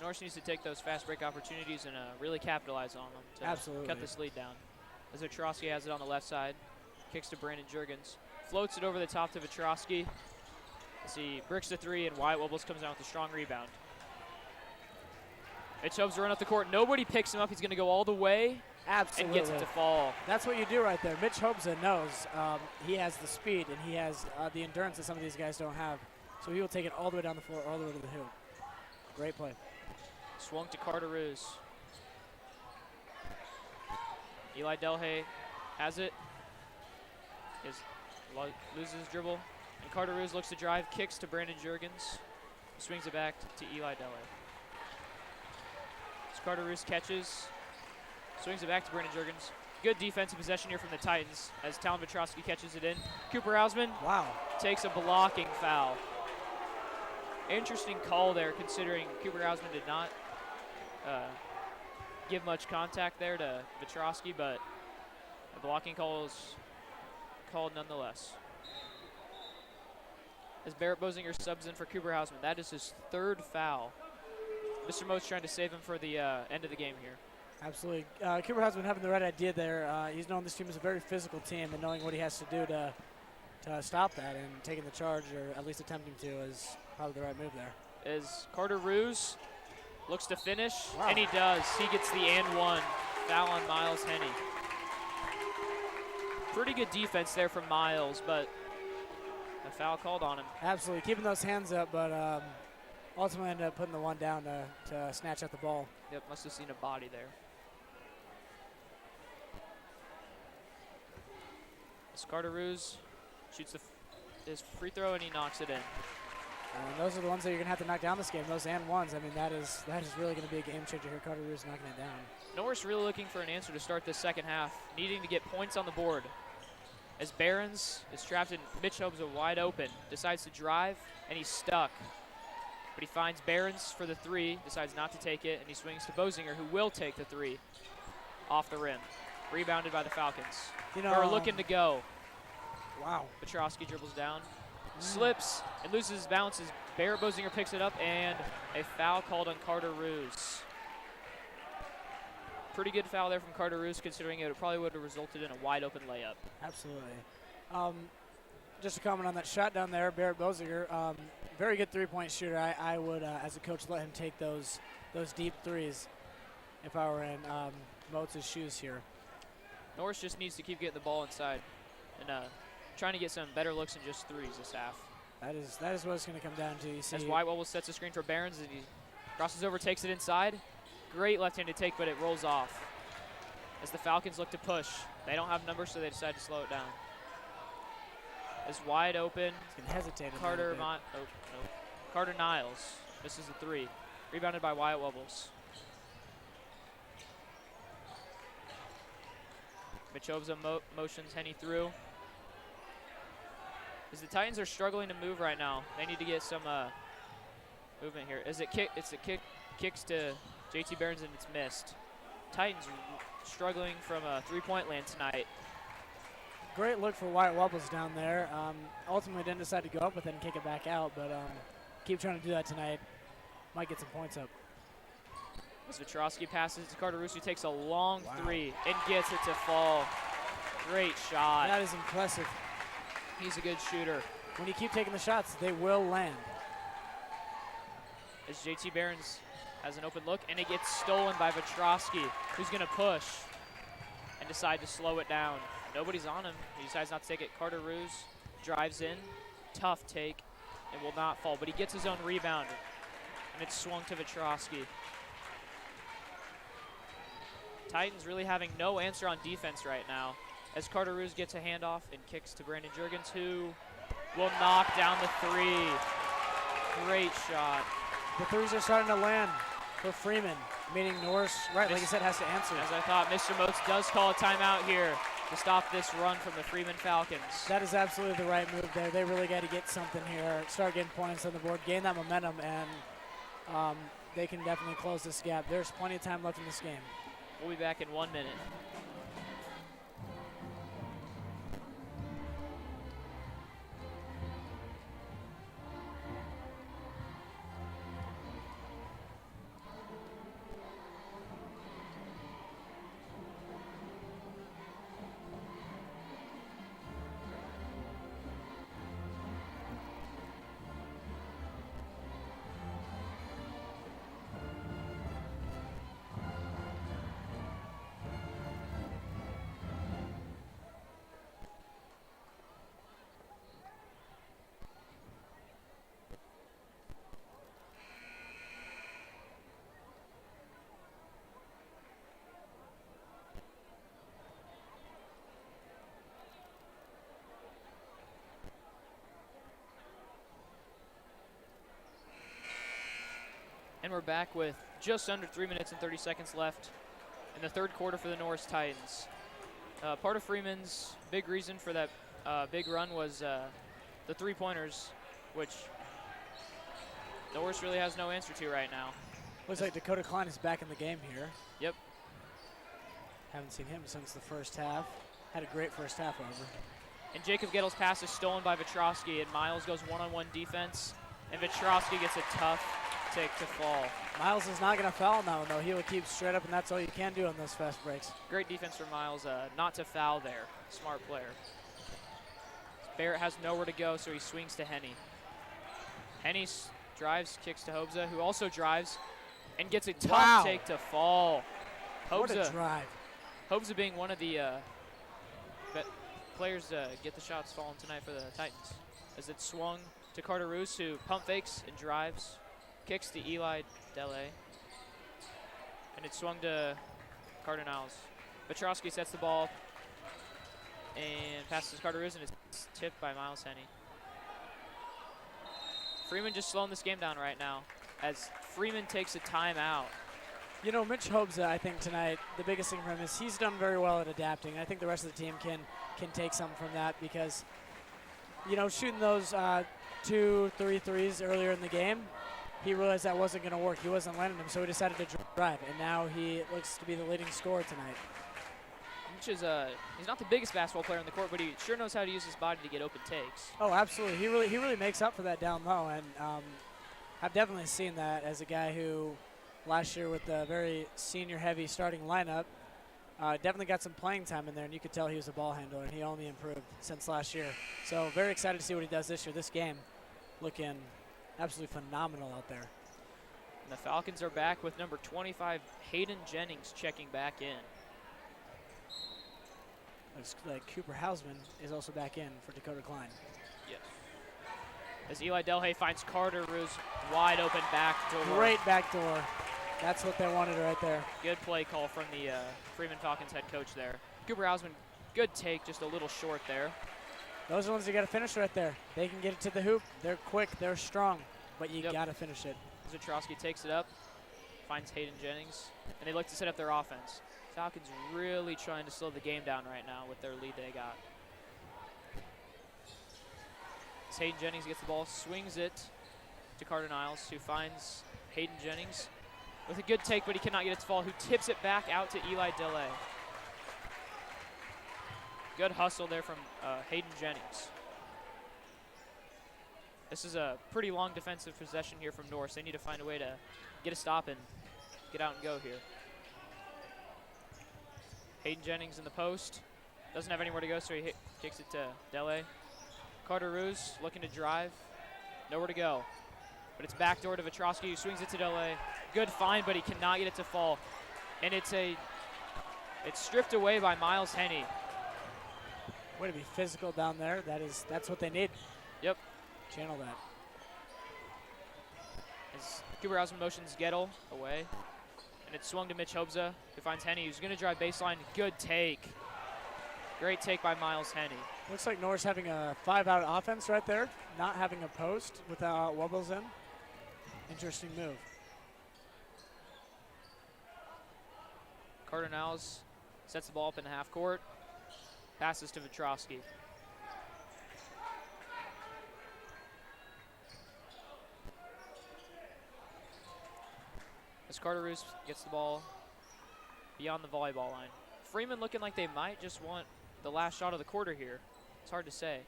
S1: Norris needs to take those fast break opportunities and really capitalize on them to cut this lead down. As Vitrosky has it on the left side, kicks to Brandon Juergens, floats it over the top to Vitrosky. As he bricks the 3, and Wyatt Wobbles comes out with a strong rebound. Mitch Hobbs run up the court. Nobody picks him up. He's going to go all the way.
S2: Absolutely.
S1: And gets it to fall.
S2: That's what you do right there. Mitch Hobza knows he has the speed and he has the endurance that some of these guys don't have. So he will take it all the way down the floor, all the way to the hoop. Great play.
S1: Swung to Carter Roos. Eli Delhay has it. Loses his dribble. And Carter Roos looks to drive, kicks to Brandon Juergens. Swings it back to Eli Delhay. As Carter Roos catches. Swings it back to Brandon Juergens. Good defensive possession here from the Titans as Talon Vitrosky catches it in. Cooper Hausman takes a blocking foul. Interesting call there, considering Cooper Hausman did not give much contact there to Vitrosky, but a blocking call is called nonetheless. As Barrett Bosinger subs in for Cooper Hausman, that is his 3rd foul. Mr. Moat's trying to save him for the end of the game here.
S2: Absolutely. Cooper Hausman having the right idea there. He's known this team is a very physical team, and knowing what he has to do to stop that and taking the charge, or at least attempting to, is probably the right move there.
S1: As Carter Roos looks to finish, and he does. He gets the and 1. Foul on Miles Henney. Pretty good defense there from Miles, but a foul called on him.
S2: Absolutely. Keeping those hands up, but ultimately ended up putting the 1 down to snatch out the ball.
S1: Yep, must have seen a body there. As Carter Roos shoots his free throw, and he knocks it in.
S2: And those are the ones that you're going to have to knock down this game, those and 1s. I mean, that is really going to be a game changer here. Carter Roos knocking it down.
S1: Norris really looking for an answer to start this second half, needing to get points on the board. As Behrens is trapped in, Mitch Hobbs wide open, decides to drive, and he's stuck. but he finds Behrens for the 3, decides not to take it, and he swings to Bosinger, who will take the 3 off the rim. Rebounded by the Falcons.
S2: You
S1: Who
S2: know,
S1: are looking to go.
S2: wow.
S1: Petrosky dribbles down, slips, and loses his balance as Barrett Bosinger picks it up, and a foul called on Carter Roos. Pretty good foul there from Carter Roos, considering it probably would have resulted in a wide open layup.
S2: Absolutely. Just a comment on that shot down there, Barrett Bosinger, very good three-point shooter. I would, as a coach, let him take those deep threes if I were in Moats' shoes here.
S1: Norris just needs to keep getting the ball inside and trying to get some better looks than just threes this half.
S2: That is what it's going to come down to. You see,
S1: as White Wobble sets a screen for Behrens, and he crosses over, takes it inside. Great left-handed take, but it rolls off. As the Falcons look to push, they don't have numbers, so they decide to slow it down. As wide open,
S2: he's gonna hesitate
S1: Carter Niles misses the 3, rebounded by Wyatt Wobbles. Michovza motions Henny through. As the Titans are struggling to move right now, they need to get some movement here. As kicks to JT Behrens, and it's missed. Titans struggling from three-point land tonight.
S2: Great look for Wyatt Wobbles down there. Ultimately didn't decide to go up with it and kick it back out, but keep trying to do that tonight. Might get some points up.
S1: As Petrosky passes to Carter Roos, who takes a long 3 and gets it to fall. Great shot.
S2: That is impressive.
S1: He's a good shooter.
S2: When you keep taking the shots, they will land.
S1: As JT Behrens has an open look, and it gets stolen by Petrosky, who's going to push and decide to slow it down. Nobody's on him. He decides not to take it. Carter Roos drives in. Tough take, and will not fall, but he gets his own rebound, and it's swung to Petrosky. Titans really having no answer on defense right now, as Carter Roos gets a handoff and kicks to Brandon Juergens, who will knock down the 3. Great shot.
S2: The threes are starting to land for Freeman, meaning Norris, right, like I said, has to answer.
S1: As I thought, Mr. Moats does call a timeout here to stop this run from the Freeman Falcons.
S2: That is absolutely the right move there. They really got to get something here, start getting points on the board, gain that momentum, and they can definitely close this gap. There's plenty of time left in this game.
S1: We'll be back in 1 minute. And we're back with just under 3 minutes and 30 seconds left in the third quarter for the Norris Titans. Part of Freeman's big reason for that big run was the three-pointers, which Norris really has no answer to right now.
S2: Looks like Dakota Klein is back in the game here.
S1: Yep.
S2: Haven't seen him since the first half. Had a great first half, however.
S1: And Jacob Gettle's pass is stolen by Petrosky, and Miles goes one-on-one defense, and Petrosky gets a tough take to fall.
S2: Miles is not going to foul now, though. He will keep straight up, and that's all you can do on those fast breaks.
S1: Great defense from Miles, not to foul there. Smart player. Barrett has nowhere to go, so he swings to Henny. Henny drives, kicks to Hobza, who also drives and gets a tough take to fall.
S2: What a drive.
S1: Hobza being one of the players get the shots falling tonight for the Titans. As it's swung to Carter Roos, who pump fakes and drives. Kicks to Eli Dele. And it's swung to Carter Niles. Petrosky sets the ball and passes Carter Roos, and it's tipped by Miles Henny. Freeman just slowing this game down right now as Freeman takes a timeout.
S2: You know, Mitch Hobza, I think tonight, the biggest thing for him is he's done very well at adapting. I think the rest of the team can take something from that because, you know, shooting those 2-3 threes earlier in the game, he realized that wasn't going to work. He wasn't landing them, so he decided to drive, and now he looks to be the leading scorer tonight.
S1: Which is, he's not the biggest basketball player on the court, but he sure knows how to use his body to get open takes.
S2: Oh, absolutely. He really makes up for that down low, and I've definitely seen that as a guy who last year with the very senior-heavy starting lineup definitely got some playing time in there, and you could tell he was a ball handler, and he only improved since last year. So very excited to see what he does this year. This game looking absolutely phenomenal out there.
S1: And the Falcons are back with number 25, Hayden Jennings, checking back in.
S2: Looks like Cooper Hausman is also back in for Dakota Klein.
S1: Yes. As Eli Delhay finds Carter Ruse wide open back door.
S2: Great back door. That's what they wanted right there.
S1: Good play call from the Freeman Falcons head coach there. Cooper Hausman, good take, just a little short there.
S2: Those are the ones you got to finish right there. They can get it to the hoop. They're quick. They're strong. But you got to finish it.
S1: Zatrowski takes it up, finds Hayden Jennings, and they look to set up their offense. Falcons really trying to slow the game down right now with their lead they got. As Hayden Jennings gets the ball, swings it to Carter Niles, who finds Hayden Jennings with a good take, but he cannot get it to fall, who tips it back out to Eli Delay. Good hustle there from Hayden Jennings. This is a pretty long defensive possession here from Norris. They need to find a way to get a stop and get out and go here. Hayden Jennings in the post. Doesn't have anywhere to go, so he kicks it to Delay. Carter Ruse looking to drive. Nowhere to go. But it's backdoor to Vatrosky, who swings it to Delay. Good find, but he cannot get it to fall. And it's stripped away by Miles Henney.
S2: Way to be physical down there. That's what they need.
S1: Yep.
S2: Channel that.
S1: As Cooper Hausman motions Gettle away. And it's swung to Mitch Hobza, who finds Henney, who's going to drive baseline. Good take. Great take by Miles Henney.
S2: Looks like Norris having a 5-out offense right there. Not having a post without wobbles in. Interesting move.
S1: Carter Niles sets the ball up in the half court. Passes to Vatrosky. As Carter Roos gets the ball beyond the volleyball line. Freeman looking like they might just want the last shot of the quarter here. It's hard to say.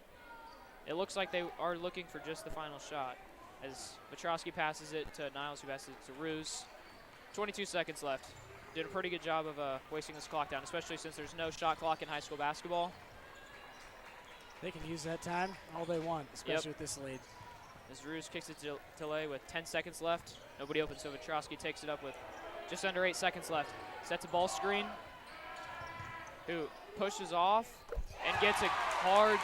S1: It looks like they are looking for just the final shot. As Vatrosky passes it to Niles, who passes it to Roos. 22 seconds left. Did a pretty good job of wasting this clock down, especially since there's no shot clock in high school basketball.
S2: They can use that time all they want, especially with this lead.
S1: As Roos kicks it to Delay with 10 seconds left. Nobody open, so Vatrosky takes it up with just under 8 seconds left. Sets a ball screen, who pushes off and gets a hard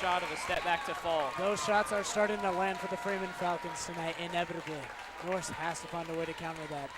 S1: shot of a step back to fall.
S2: Those shots are starting to land for the Freeman Falcons tonight, inevitably. Norris has to find a way to counter that.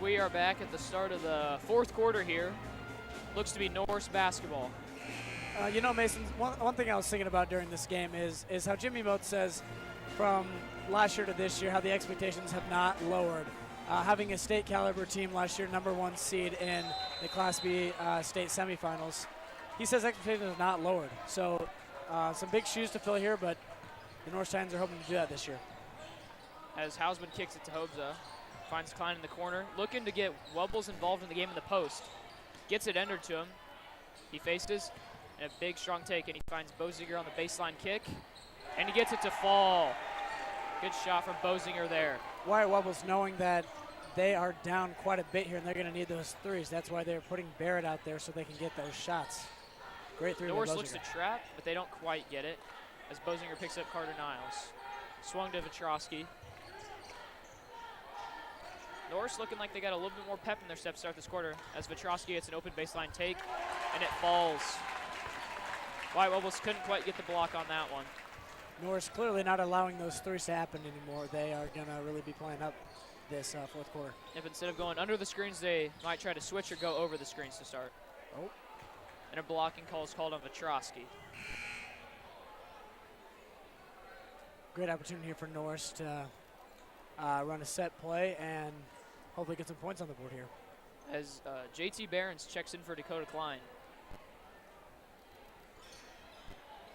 S1: We are back at the start of the fourth quarter here. Looks to be Norris basketball.
S2: You know, Mason, one thing I was thinking about during this game is how Jimmy Mote says from last year to this year how the expectations have not lowered. Having a state caliber team last year, #1 seed in the Class B state semifinals, he says expectations have not lowered. So some big shoes to fill here, but the North Titans are hoping to do that this year.
S1: As Hausman kicks it to Hobza. Finds Klein in the corner, looking to get Wubbles involved in the game in the post. Gets it entered to him. He faces, and a big, strong take, and he finds Boziger on the baseline kick. And he gets it to fall. Good shot from Bosinger there.
S2: Wyatt Webbles knowing that they are down quite a bit here and they're going to need those threes. That's why they're putting Barrett out there so they can get those shots. Great three by
S1: Norris
S2: Bosinger.
S1: looks to trap, but they don't quite get it as Bosinger picks up Carter Niles. Swung to Vetrosky. Norris looking like they got a little bit more pep in their step to start this quarter as Vetrosky gets an open baseline take, and it falls. Wyatt Webbles couldn't quite get the block on that one.
S2: Norris clearly not allowing those threes to happen anymore. They are going to really be playing up this fourth quarter.
S1: If instead of going under the screens, they might try to switch or go over the screens to start.
S2: Oh.
S1: And a blocking call is called on Vetrosky.
S2: Great opportunity here for Norris to run a set play and hopefully get some points on the board here.
S1: As JT Behrens checks in for Dakota Klein.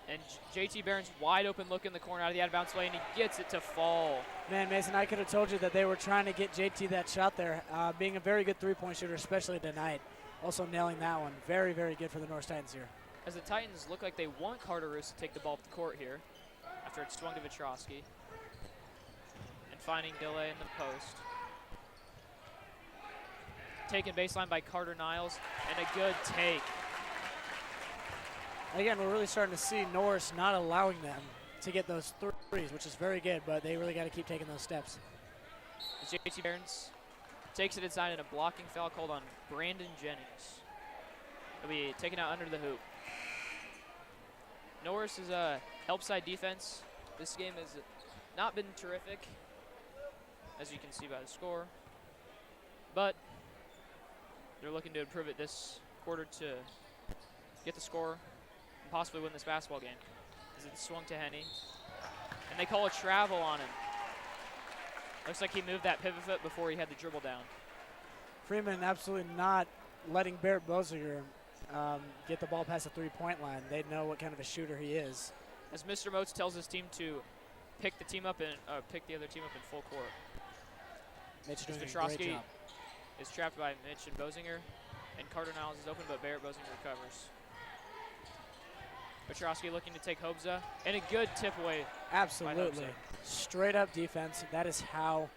S1: And JT Behrens wide open look in the corner out of the out-of-bounds play, and he gets it to fall.
S2: Man, Mason, I could have told you that they were trying to get JT that shot there. Being a very good three-point shooter, especially tonight. Also nailing that one. Very, very good for the Norris Titans here.
S1: As the Titans look like they want Carter Roos to take the ball up the court here after it's swung to Vetrosky. And finding delay in the post. Taken baseline by Carter Niles, and a good take.
S2: Again, we're really starting to see Norris not allowing them to get those threes, which is very good, but they really got to keep taking those steps.
S1: JT Behrens takes it inside and a blocking foul called on Brandon Jennings. He'll be taken out under the hoop. Norris is a help side defense. This game has not been terrific, as you can see by the score, but they're looking to improve it this quarter to get the score and possibly win this basketball game. As it's swung to Henny, and they call a travel on him. Looks like he moved that pivot foot before he had the dribble down.
S2: Freeman absolutely not letting Barrett Bosinger get the ball past the three-point line. They know what kind of a shooter he is.
S1: As Mr. Moats tells his team to pick the team up and pick the other team up in full court.
S2: Mitch doing a great
S1: Vetrosky
S2: job.
S1: is trapped by Mitch and Bosinger, and Carter Niles is open, but Barrett Bosinger recovers. Vetrosky looking to take Hobza, and a good tip away.
S2: Absolutely. Straight up defense. That is how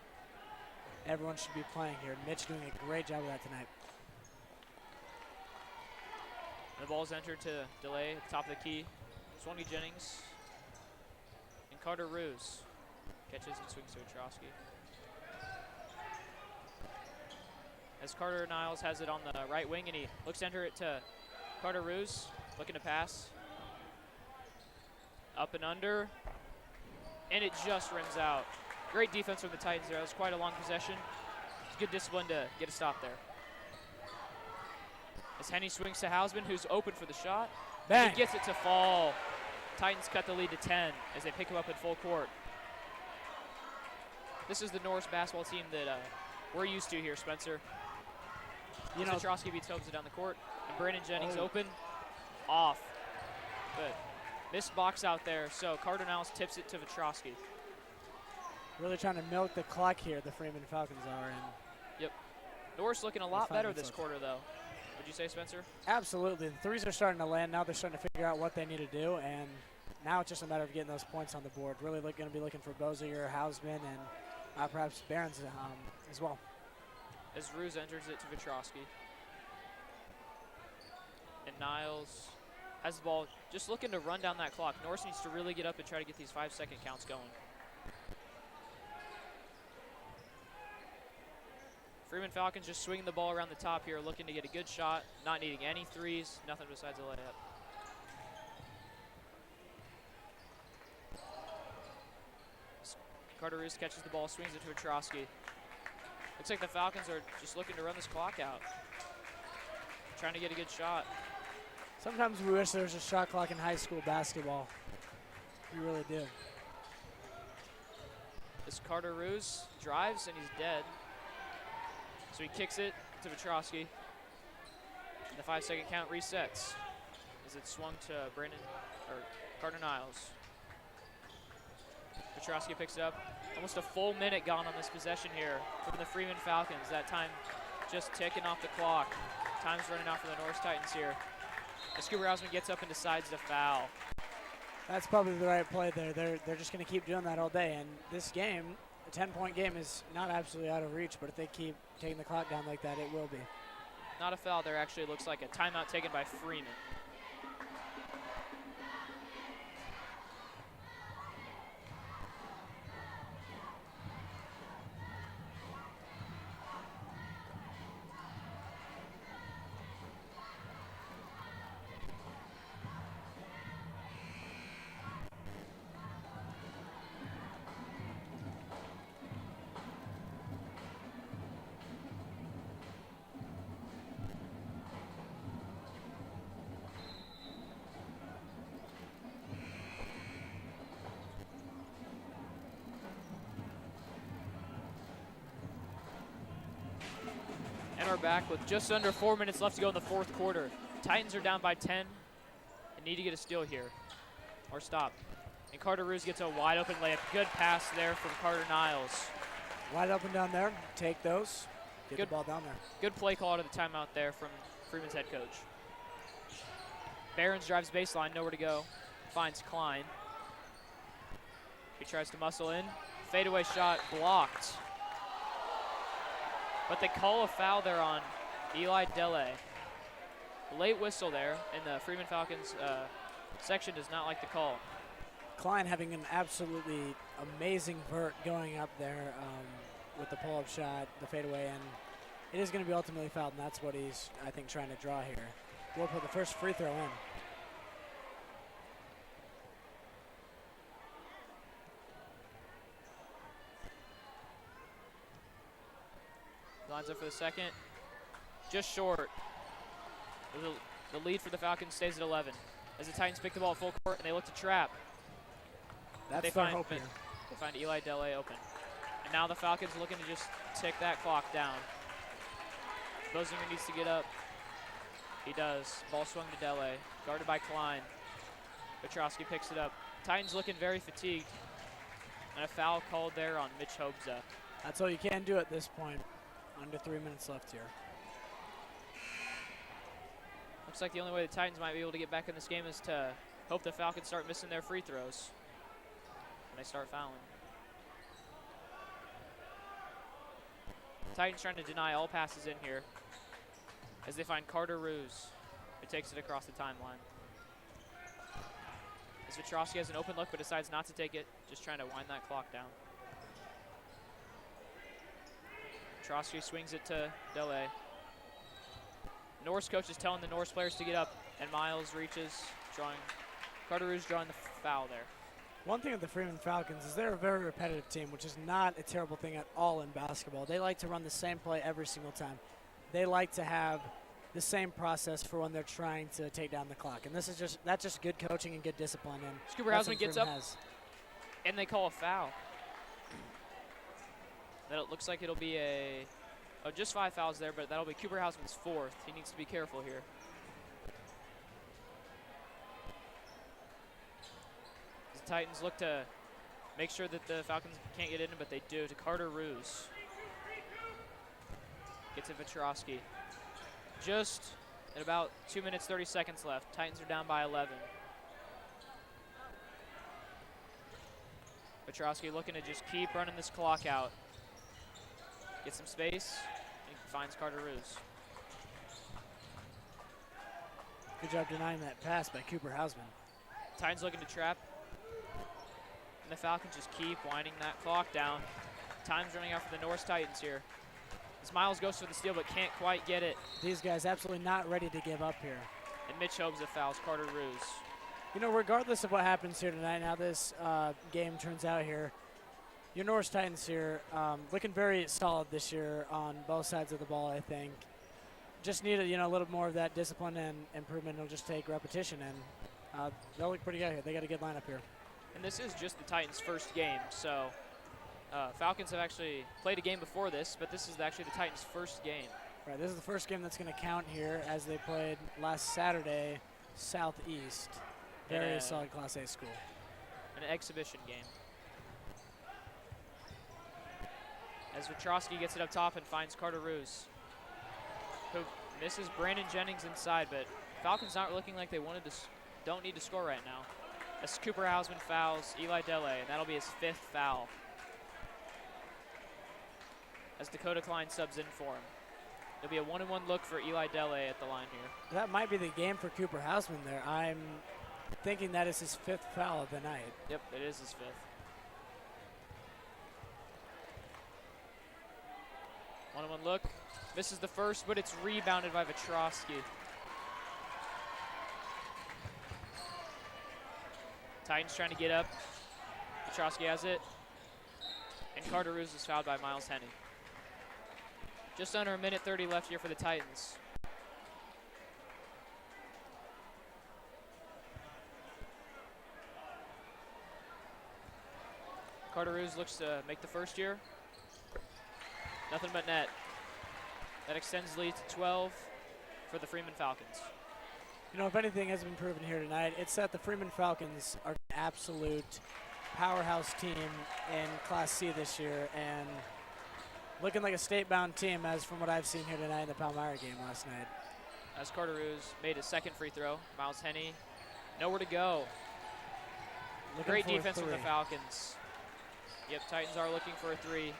S2: everyone should be playing here. Mitch doing a great job of that tonight.
S1: And the ball's entered to delay at the top of the key. Swung to Jennings. And Carter Roos catches and swings to Vetrosky. As Carter Niles has it on the right wing, and he looks to enter it to Carter Roos, looking to pass. Up and under, and it just rims out. Great defense from the Titans there. That was quite a long possession. It's good discipline to get a stop there. As Henny swings to Hausman, who's open for the shot.
S2: Bang.
S1: He gets it to fall. Titans cut the lead to 10 as they pick him up at full court. This is the Norris basketball team that we're used to here, Spencer. You know, Vetrosky beats Hobza down the court, and Brandon Jennings open, off. Good. Missed box out there, so Carter Niles tips it to Vetrosky.
S2: Really trying to milk the clock here, the Freeman Falcons are. And
S1: yep. Norris looking a lot better this quarter, though. Would you say, Spencer?
S2: Absolutely. The threes are starting to land. Now they're starting to figure out what they need to do, and now it's just a matter of getting those points on the board. Really going to be looking for Bosinger, Hausman, and perhaps Behrens as well.
S1: As Roos enters it to Vetrosky. And Niles has the ball, just looking to run down that clock. Norris needs to really get up and try to get these 5-second counts going. Freeman Falcons just swinging the ball around the top here, looking to get a good shot, not needing any threes, nothing besides a layup. Carter Roos catches the ball, swings it to Vetrosky. Looks like the Falcons are just looking to run this clock out. Trying to get a good shot.
S2: Sometimes we wish there was a shot clock in high school basketball. We really do.
S1: This Carter Roos drives, and he's dead. So he kicks it to Vetrosky. And the 5-second count resets as it's swung to Carter Niles. Vetrosky picks it up. Almost a full minute gone on this possession here from the Freeman Falcons. That time just ticking off the clock. Time's running out for the Norris Titans here. As Cooper Hausman gets up and decides to foul.
S2: That's probably the right play there. They're just going to keep doing that all day. And this game, a 10-point game, is not absolutely out of reach, but if they keep taking the clock down like that, it will be.
S1: Not a foul there. Actually looks like a timeout taken by Freeman. And we're back with just under 4 minutes left to go in the fourth quarter. Titans are down by 10 and need to get a steal here or stop. And Carter Roos gets a wide open layup. Good pass there from Carter Niles.
S2: Wide open down there. Take those. Get the ball down there.
S1: Good play call out of the timeout there from Freeman's head coach. Behrens drives baseline, nowhere to go. Finds Klein. He tries to muscle in. Fadeaway shot blocked. But they call a foul there on Eli Dele. Late whistle there, and the Freeman Falcons section does not like the call.
S2: Klein having an absolutely amazing vert going up there with the pull-up shot, the fadeaway, and it is going to be ultimately fouled, and that's what he's, I think, trying to draw here. We'll put the first free throw in.
S1: Lines up for the second. Just short. The lead for the Falcons stays at 11. As the Titans pick the ball at full court and they look to trap.
S2: That's their hope here.
S1: They find Eli Dele open. And now the Falcons are looking to just tick that clock down. Bosinger needs to get up. He does. Ball swung to Dele. Guarded by Klein. Petrosky picks it up. Titans looking very fatigued. And a foul called there on Mitch Hobza.
S2: That's all you can do at this point. Under 3 minutes left here.
S1: Looks like the only way the Titans might be able to get back in this game is to hope the Falcons start missing their free throws. And they start fouling. Titans trying to deny all passes in here as they find Carter Roos, who takes it across the timeline. As Petrosky has an open look but decides not to take it, just trying to wind that clock down. Petrosky swings it to Dele. Norris coach is telling the Norris players to get up, and Miles reaches, Carter Roos drawing the foul there.
S2: One thing with the Freeman Falcons is they're a very repetitive team, which is not a terrible thing at all in basketball. They like to run the same play every single time. They like to have the same process for when they're trying to take down the clock. And that's just good coaching and good discipline. And
S1: Scooper Hausman gets up, and they call a foul. That it looks like it'll be just 5 fouls there, but that'll be Cooper Hausman's 4th. He needs to be careful here. The Titans look to make sure that the Falcons can't get in, but they do to Carter Roos. Gets it Petrosky. Just at about 2 minutes, 30 seconds left. Titans are down by 11. Petrosky looking to just keep running this clock out. Get some space, and he finds Carter Roos.
S2: Good job denying that pass by Cooper Hausman.
S1: Titans looking to trap. And the Falcons just keep winding that clock down. Time's running out for the Norris Titans here. As Miles goes for the steal but can't quite get it.
S2: These guys absolutely not ready to give up here.
S1: And Mitch Hobza fouls Carter Roos.
S2: You know, regardless of what happens here tonight, how this game turns out here, your Norris Titans here looking very solid this year on both sides of the ball, I think. Just need a little more of that discipline and improvement. It'll just take repetition, and they'll look pretty good here. They got a good lineup here.
S1: And this is just the Titans' first game, so Falcons have actually played a game before this, but this is actually the Titans' first game.
S2: Right, this is the first game that's going to count here, as they played last Saturday, Southeast. Very solid Class A school.
S1: An exhibition game. As Petrosky gets it up top and finds Carter Roos, who misses Brandon Jennings inside, but Falcons not looking like they don't need to score right now. as Cooper Hausman fouls Eli Dele, and that'll be his 5th foul. As Dakota Klein subs in for him. It'll be a 1-on-1 look for Eli Dele at the line here.
S2: That might be the game for Cooper Hausman there. I'm thinking that is his 5th foul of the night.
S1: Yep, it is his 5th. 1-on-1 look. Misses the first, but it's rebounded by Vetrovsky. Titans trying to get up. Vetrovsky has it. And Carter Ruse is fouled by Miles Henney. Just under a minute 30 left here for the Titans. Carter Ruse looks to make the first here. Nothing but net. That extends the lead to 12 for the Freeman Falcons.
S2: You know, if anything has been proven here tonight, it's that the Freeman Falcons are an absolute powerhouse team in Class C this year, and looking like a state-bound team as from what I've seen here tonight in the Palmyra game last night.
S1: As Carter Ruse made his 2nd free throw, Miles Henney nowhere to go. Great defense from the Falcons. Yep, Titans are looking for a 3.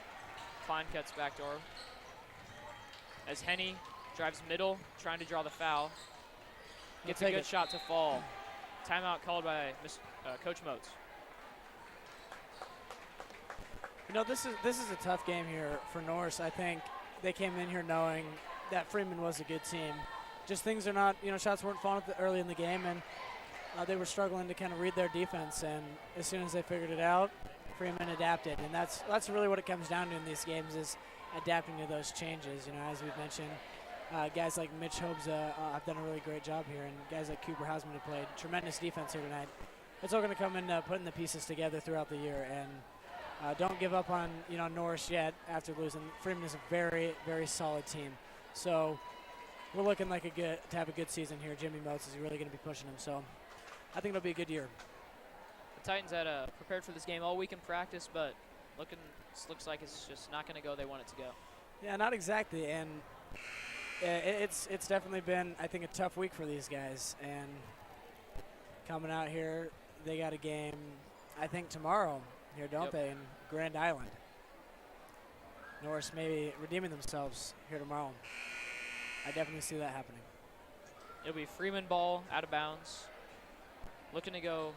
S1: Klein cuts backdoor. As Henney drives middle, trying to draw the foul. Gets a good shot to fall. Timeout called by Coach Motes.
S2: You know, this is a tough game here for Norris. I think they came in here knowing that Freeman was a good team. Just things are not, you know, shots weren't falling early in the game, and they were struggling to kind of read their defense. And as soon as they figured it out, Freeman adapted, and that's really what it comes down to in these games, is adapting to those changes. You know, as we've mentioned, guys like Mitch Hobza have done a really great job here, and guys like Cooper Hausman have played tremendous defense here tonight. It's all going to come in putting the pieces together throughout the year, and don't give up on, you know, Norris yet after losing. Freeman is a very, very solid team, so we're looking like to have a good season here. Jimmy Motes is really going to be pushing them, so I think it'll be a good year.
S1: The Titans had prepared for this game all week in practice, but looks like it's just not going to go they want it to go.
S2: Yeah, not exactly, and it's definitely been, I think, a tough week for these guys. And coming out here, they got a game, I think, tomorrow here, don't they, in Grand Island. Norris maybe redeeming themselves here tomorrow. I definitely see that happening.
S1: It'll be Freeman ball out of bounds, looking to go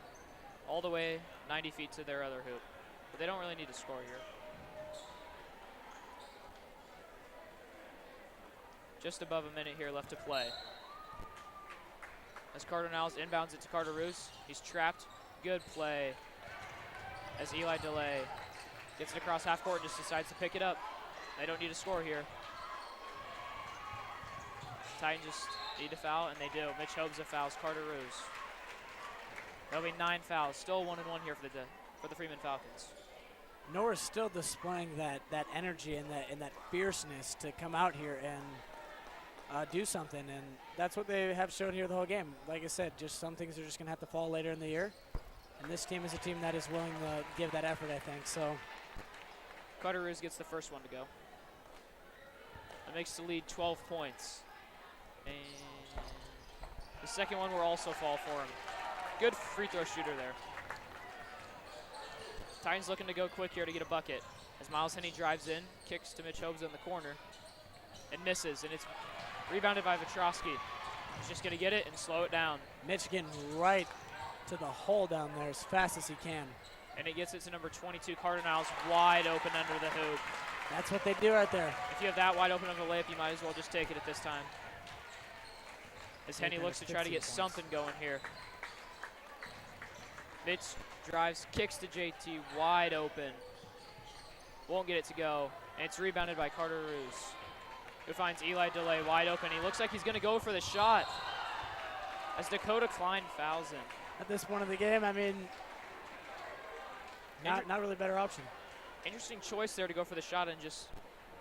S1: all the way 90 feet to their other hoop. But they don't really need to score here. Just above a minute here left to play. As Cardinals inbounds it to Carter Ruse. He's trapped. Good play. As Eli Delay gets it across half court and just decides to pick it up. They don't need to score here. Titans just need to foul, and they do. Mitch Hobza fouls Carter Ruse. There'll be 9 fouls. Still 1-1 here for the Freeman Falcons.
S2: Norris still displaying that energy and that fierceness to come out here and do something, and that's what they have showed here the whole game. Like I said, just some things are just going to have to fall later in the year, and this team is a team that is willing to give that effort, I think. So
S1: Carter Ruse gets the first one to go. That makes the lead 12 points. And the second one will also fall for him. Good free throw shooter there. Titans looking to go quick here to get a bucket. As Miles Henney drives in, kicks to Mitch Hobza in the corner, and misses, and it's rebounded by Vetrovsky. He's just going to get it and slow it down.
S2: Mitch getting right to the hole down there as fast as he can.
S1: And he gets it to number 22, Cardinals, wide open under the hoop.
S2: That's what they do right there.
S1: If you have that wide open of a layup, you might as well just take it at this time. As Henney looks to try to get something going here. Mitch drives, kicks to JT, wide open. Won't get it to go, and it's rebounded by Carter Ruse, who finds Eli Delay wide open. He looks like he's going to go for the shot as Dakota Klein fouls him.
S2: At this point of the game, I mean, not really a better option.
S1: Interesting choice there to go for the shot and just,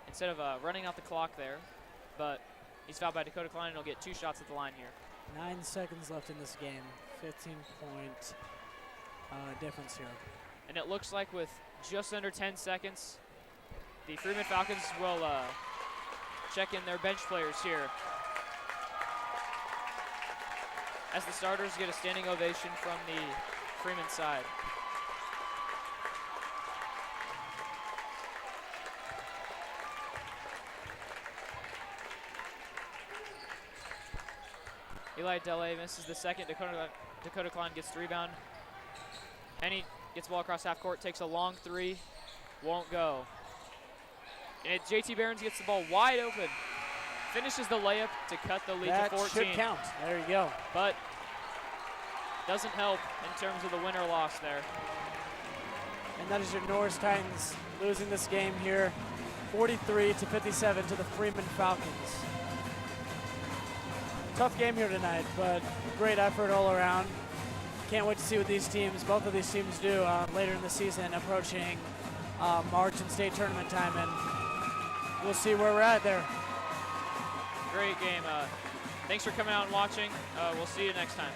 S1: instead of running out the clock there, but he's fouled by Dakota Klein, and he'll get 2 shots at the line here.
S2: 9 seconds left in this game, 15-point difference here.
S1: And it looks like with just under 10 seconds, the Freeman Falcons will check in their bench players here. As the starters get a standing ovation from the Freeman's side. Eli Delay misses the second. Dakota Klein gets the rebound. And he gets the ball across half court, takes a long three, won't go. And JT Barons gets the ball wide open. Finishes the layup to cut the lead to 14.
S2: That should count. There you go.
S1: But doesn't help in terms of the win or loss there.
S2: And that is your Norris Titans losing this game here, 43-57 to the Freeman Falcons. Tough game here tonight, but great effort all around. Can't wait to see what these teams, both of these teams, do later in the season, approaching March and state tournament time, and we'll see where we're at there.
S1: Great game. Thanks for coming out and watching. We'll see you next time.